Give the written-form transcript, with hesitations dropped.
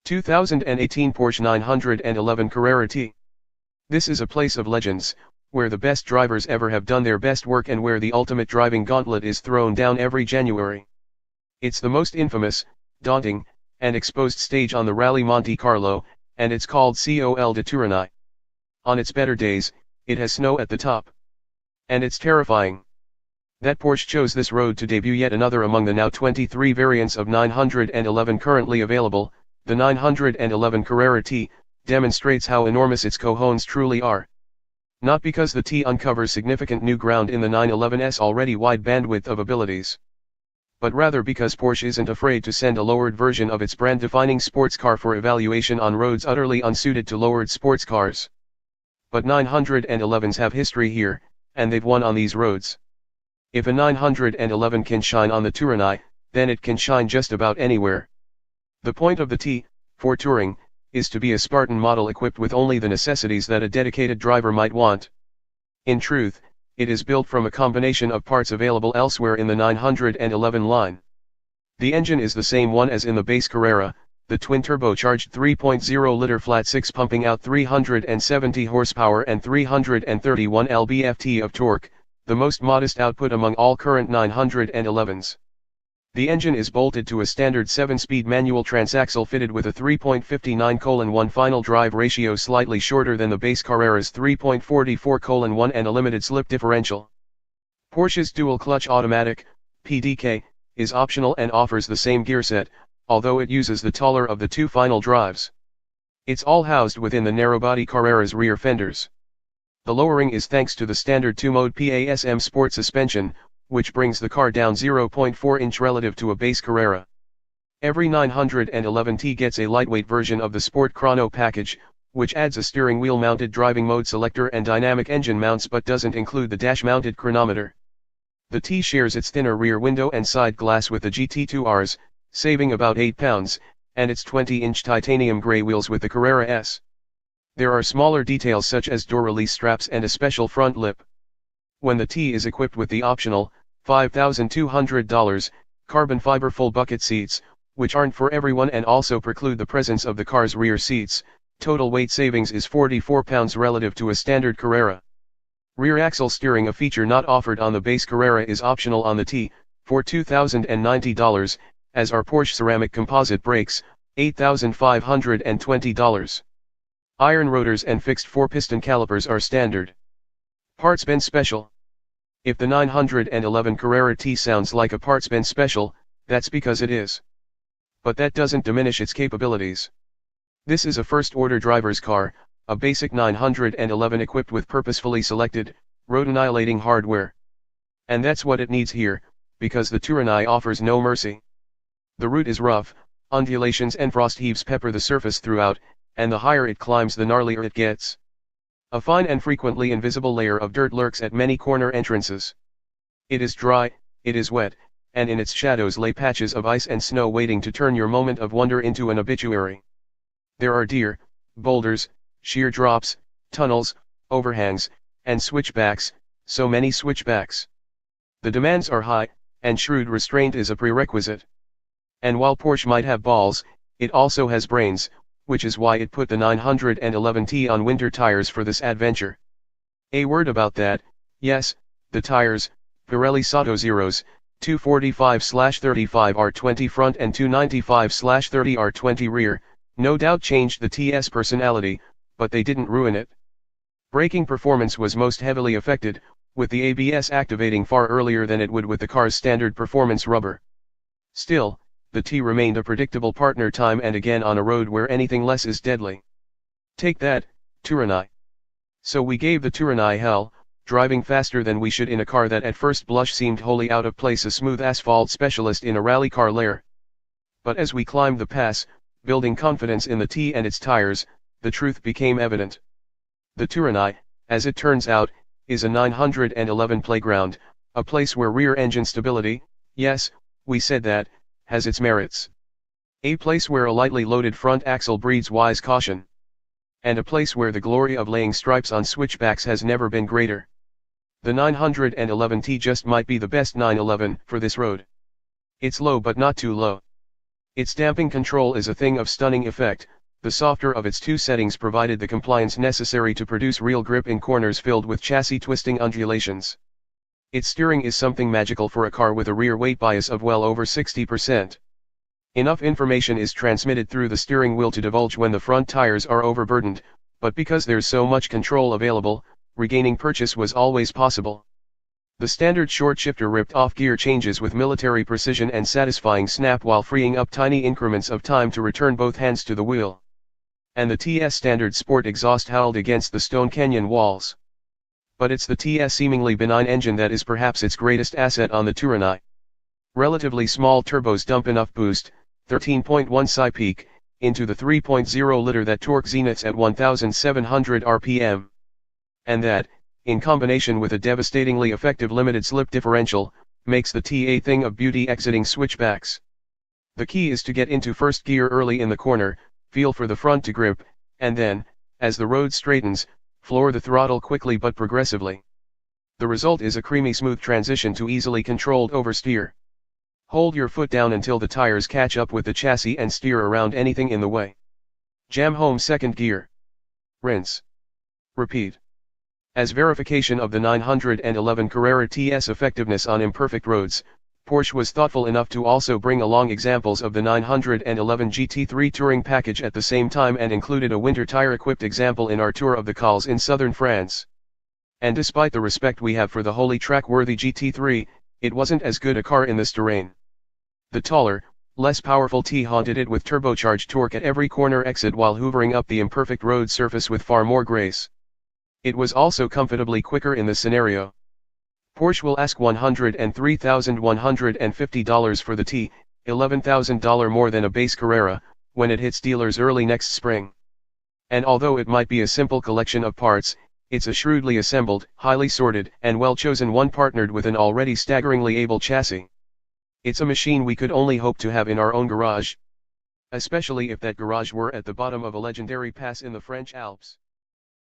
2018 Porsche 911 Carrera T. This is a place of legends, where the best drivers ever have done their best work and where the ultimate driving gauntlet is thrown down every January. It's the most infamous, daunting, and exposed stage on the Rallye Monte-Carlo, and it's called Col de Turini. On its better days, it has snow at the top. And it's terrifying. That Porsche chose this road to debut yet another among the now 23 variants of 911 currently available. The 911 Carrera T demonstrates how enormous its cojones truly are. Not because the T uncovers significant new ground in the 911's already wide bandwidth of abilities, but rather because Porsche isn't afraid to send a lowered version of its brand-defining sports car for evaluation on roads utterly unsuited to lowered sports cars. But 911s have history here, and they've won on these roads. If a 911 can shine on the Turini, then it can shine just about anywhere. The point of the T, for touring, is to be a Spartan model equipped with only the necessities that a dedicated driver might want. In truth, it is built from a combination of parts available elsewhere in the 911 line. The engine is the same one as in the base Carrera, the twin-turbocharged 3.0-liter flat-six pumping out 370 horsepower and 331 lb-ft of torque, the most modest output among all current 911s. The engine is bolted to a standard 7-speed manual transaxle fitted with a 3.59:1 final drive ratio slightly shorter than the base Carrera's 3.44:1 and a limited slip differential. Porsche's dual-clutch automatic, PDK, is optional and offers the same gearset, although it uses the taller of the two final drives. It's all housed within the narrow-body Carrera's rear fenders. The lowering is thanks to the standard 2-mode PASM Sport suspension, which brings the car down 0.4 inch relative to a base Carrera. Every 911T gets a lightweight version of the Sport Chrono package, which adds a steering wheel-mounted driving mode selector and dynamic engine mounts but doesn't include the dash-mounted chronometer. The T shares its thinner rear window and side glass with the GT2Rs, saving about 8 pounds, and its 20-inch titanium grey wheels with the Carrera S. There are smaller details such as door release straps and a special front lip. When the T is equipped with the optional, $5,200, carbon fiber full bucket seats, which aren't for everyone and also preclude the presence of the car's rear seats, total weight savings is 44 pounds relative to a standard Carrera. Rear axle steering, a feature not offered on the base Carrera, is optional on the T, for $2,090, as are Porsche ceramic composite brakes, $8,520. Iron rotors and fixed 4-piston calipers are standard. Parts bin special. If the 911 Carrera T sounds like a parts bin special, that's because it is. But that doesn't diminish its capabilities. This is a first-order driver's car, a basic 911 equipped with purposefully selected, road-annihilating hardware. And that's what it needs here, because the Turini offers no mercy. The route is rough, undulations and frost heaves pepper the surface throughout, and the higher it climbs the gnarlier it gets. A fine and frequently invisible layer of dirt lurks at many corner entrances. It is dry, it is wet, and in its shadows lay patches of ice and snow waiting to turn your moment of wonder into an obituary. There are deer, boulders, sheer drops, tunnels, overhangs, and switchbacks, so many switchbacks. The demands are high, and shrewd restraint is a prerequisite. And while Porsche might have balls, it also has brains, which is why it put the 911T on winter tires for this adventure. A word about that, yes, the tires, Pirelli Sato Zeros, 245/35 R20 front and 295/30 R20 rear, no doubt changed the TS personality, but they didn't ruin it. Braking performance was most heavily affected, with the ABS activating far earlier than it would with the car's standard performance rubber. Still, the T remained a predictable partner time and again on a road where anything less is deadly. Take that, Turini. So we gave the Turini hell, driving faster than we should in a car that at first blush seemed wholly out of place, a smooth asphalt specialist in a rally car lair. But as we climbed the pass, building confidence in the T and its tires, the truth became evident. The Turini, as it turns out, is a 911 playground, a place where rear engine stability, yes, we said that, has its merits. A place where a lightly loaded front axle breeds wise caution. And a place where the glory of laying stripes on switchbacks has never been greater. The 911T just might be the best 911 for this road. It's low but not too low. Its damping control is a thing of stunning effect. The softer of its two settings provided the compliance necessary to produce real grip in corners filled with chassis twisting undulations. Its steering is something magical for a car with a rear weight bias of well over 60%. Enough information is transmitted through the steering wheel to divulge when the front tires are overburdened, but because there's so much control available, regaining purchase was always possible. The standard short shifter ripped off gear changes with military precision and satisfying snap while freeing up tiny increments of time to return both hands to the wheel. And the TS standard sport exhaust howled against the Stone Canyon walls. But it's the TS seemingly benign engine that is perhaps its greatest asset on the Turini. Relatively small turbos dump enough boost, 13.1 psi peak, into the 3.0 liter that torque zeniths at 1,700 rpm. And that, in combination with a devastatingly effective limited slip differential, makes the T a thing of beauty exiting switchbacks. The key is to get into first gear early in the corner, feel for the front to grip, and then, as the road straightens, floor the throttle quickly but progressively. The result is a creamy smooth transition to easily controlled oversteer. Hold your foot down until the tires catch up with the chassis and steer around anything in the way. Jam home second gear. Rinse. Repeat. As verification of the 911 Carrera T's effectiveness on imperfect roads, Porsche was thoughtful enough to also bring along examples of the 911 GT3 Touring package at the same time and included a winter tire-equipped example in our tour of the Cols in southern France. And despite the respect we have for the wholly track-worthy GT3, it wasn't as good a car in this terrain. The taller, less powerful T haunted it with turbocharged torque at every corner exit while hoovering up the imperfect road surface with far more grace. It was also comfortably quicker in this scenario. Porsche will ask $103,150 for the T, $11,000 more than a base Carrera, when it hits dealers early next spring. And although it might be a simple collection of parts, it's a shrewdly assembled, highly sorted, and well-chosen one partnered with an already staggeringly able chassis. It's a machine we could only hope to have in our own garage. Especially if that garage were at the bottom of a legendary pass in the French Alps.